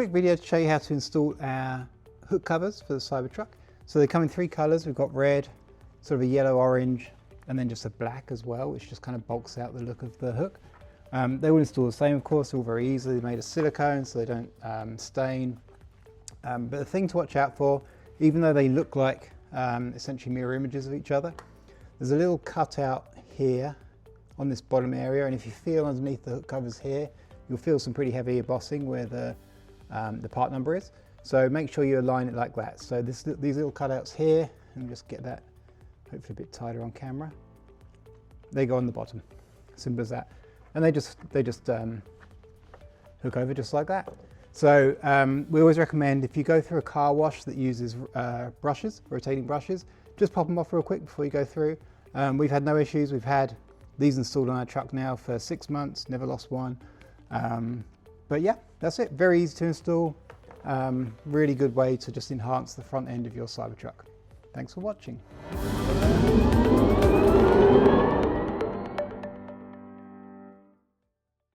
quick video to show you how to install our hook covers for the Cybertruck. So they come in 3 colors. We've got red, sort of a yellow orange, and then just a black as well, which just kind of bulks out the look of the hook. They will install the same, of course, all very easily. They're made of silicone, so they don't stain. But the thing to watch out for, even though they look like essentially mirror images of each other, there's a little cutout here on this bottom area, and if you feel underneath the hook covers here, you'll feel some pretty heavy embossing where the part number is. So make sure you align it like that. So these little cutouts here, and just get that hopefully a bit tighter on camera. They go on the bottom, simple as that. And they just hook over just like that. So we always recommend, if you go through a car wash that uses brushes, rotating brushes, just pop them off real quick before you go through. We've had no issues. We've had these installed on our truck now for 6 months, never lost one. But yeah, that's it. Very easy to install. Really good way to just enhance the front end of your Cybertruck. Thanks for watching.